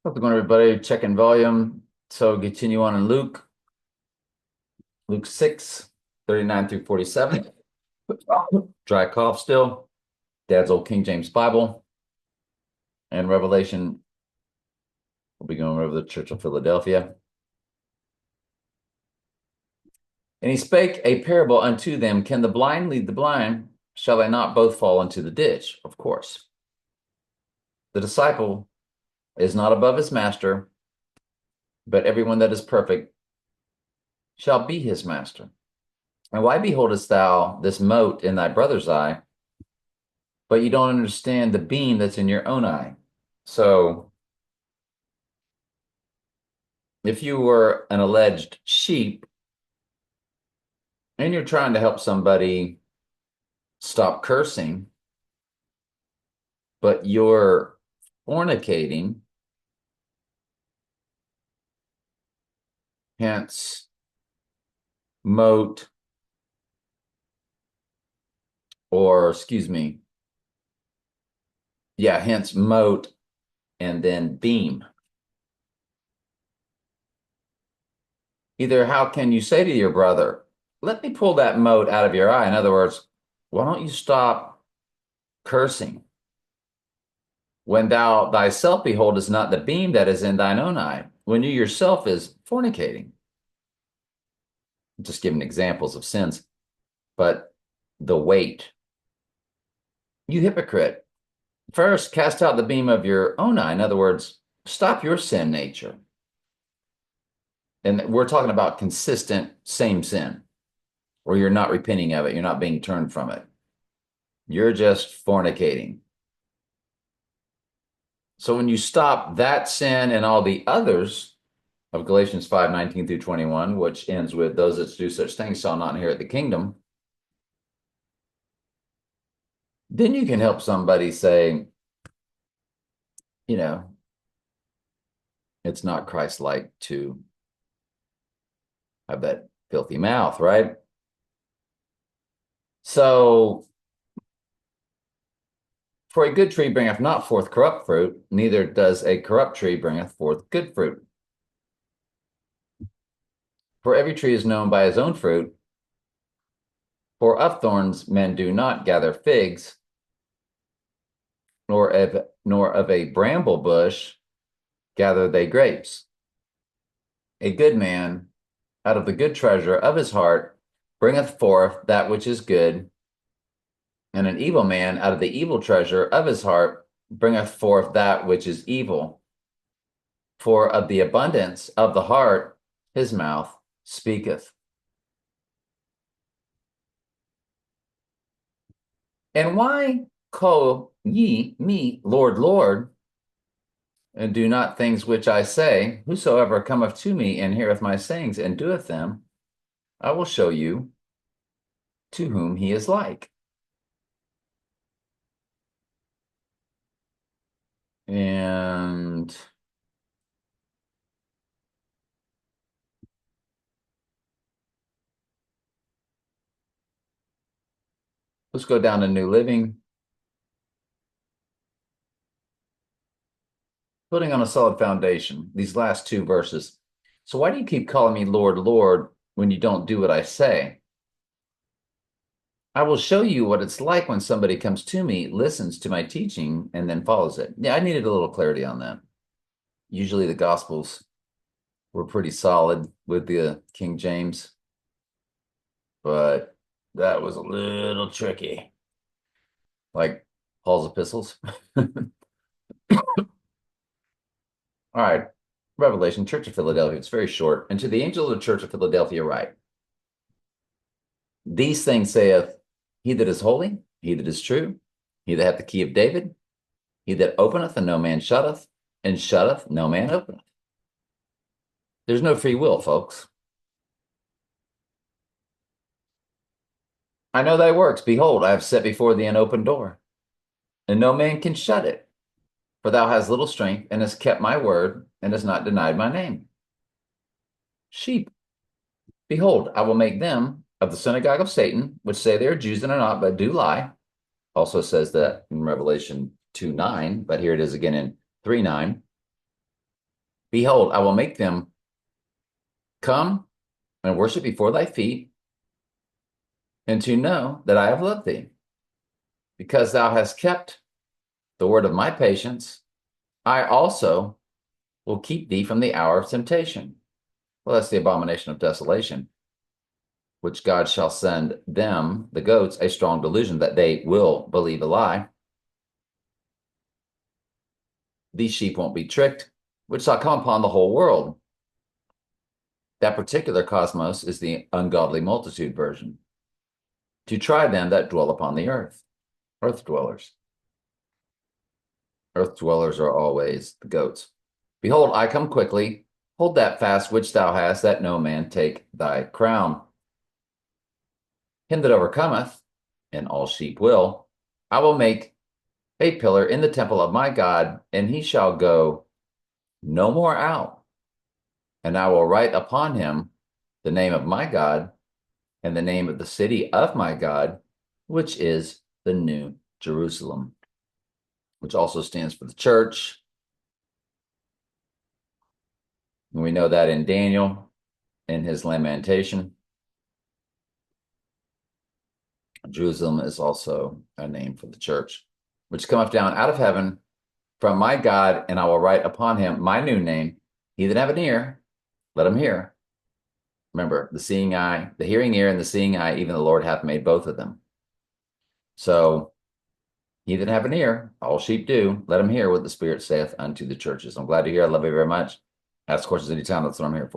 How's it going, everybody? Checking volume. So continue on in Luke 6, 39 through 47. Dry cough still. Dad's old King James Bible. And Revelation. We'll be going over the Church of Philadelphia. And he spake a parable unto them. Can the blind lead the blind? Shall they not both fall into the ditch? Of course. The disciple is not above his master, but everyone that is perfect shall be his master. And why beholdest thou this mote in thy brother's eye, but you don't understand the beam that's in your own eye? So if you were an alleged sheep and you're trying to help somebody stop cursing, but you're fornicating, hence mote, or excuse me, yeah, hence mote and then beam. Either how can you say to your brother, let me pull that mote out of your eye? In other words, why don't you stop cursing when thou thyself beholdest not the beam that is in thine own eye, when you yourself is fornicating? Just giving examples of sins, but the weight. You hypocrite, first cast out the beam of your own eye. In other words, stop your sin nature. And we're talking about consistent same sin, where you're not repenting of it, you're not being turned from it. You're just fornicating. So when you stop that sin and all the others of Galatians 5:19 through 21, which ends with those that do such things shall not inherit the kingdom, then you can help somebody say, you know, it's not Christ-like to have that filthy mouth, right? So, for a good tree bringeth not forth corrupt fruit, neither does a corrupt tree bringeth forth good fruit. For every tree is known by his own fruit. For of thorns men do not gather figs, nor of a bramble bush gather they grapes. A good man out of the good treasure of his heart bringeth forth that which is good, and an evil man out of the evil treasure of his heart bringeth forth that which is evil. For of the abundance of the heart his mouth speaketh. And why call ye me Lord, Lord, and do not things which I say? Whosoever cometh to me and heareth my sayings and doeth them, I will show you to whom he is like. And let's go down to New Living. Putting on a solid foundation, these last two verses. So why do you keep calling me Lord, Lord, when you don't do what I say? I will show you what it's like when somebody comes to me, listens to my teaching, and then follows it. Yeah, I needed a little clarity on that. Usually the Gospels were pretty solid with the King James, but that was a little tricky, like Paul's epistles. All right, Revelation, Church of Philadelphia. It's very short. And to the angel of the Church of Philadelphia write, these things saith he that is holy, he that is true, he that hath the key of David, he that openeth and no man shutteth, and shutteth no man openeth. There's no free will, folks. I know thy works. Behold, I have set before thee an open door, and no man can shut it. For thou hast little strength, and hast kept my word, and hast not denied my name. Sheep, behold, I will make them of the synagogue of Satan, which say they are Jews and are not, but do lie. Also says that in Revelation 2:9, but here it is again in 3:9. Behold, I will make them come and worship before thy feet, and to know that I have loved thee. Because thou hast kept the word of my patience, I also will keep thee from the hour of temptation. Well, that's the abomination of desolation, which God shall send them, the goats, a strong delusion that they will believe a lie. These sheep won't be tricked, which shall come upon the whole world. That particular cosmos is the ungodly multitude version. To try them that dwell upon the earth, earth dwellers. Earth dwellers are always the goats. Behold, I come quickly. Hold that fast which thou hast, that no man take thy crown. Him that overcometh, and all sheep will, I will make a pillar in the temple of my God, and he shall go no more out. And I will write upon him the name of my God and the name of the city of my God, which is the New Jerusalem, which also stands for the church. And we know that in Daniel, in his lamentation. Jerusalem is also a name for the church, which cometh down out of heaven from my God, and I will write upon him my new name. He that have an ear, let him hear. Remember, the seeing eye, the hearing ear, and the seeing eye, even the Lord hath made both of them. So, he that have an ear, all sheep do, let him hear what the Spirit saith unto the churches. I'm glad to hear. I love you very much. Ask questions anytime. That's what I'm here for.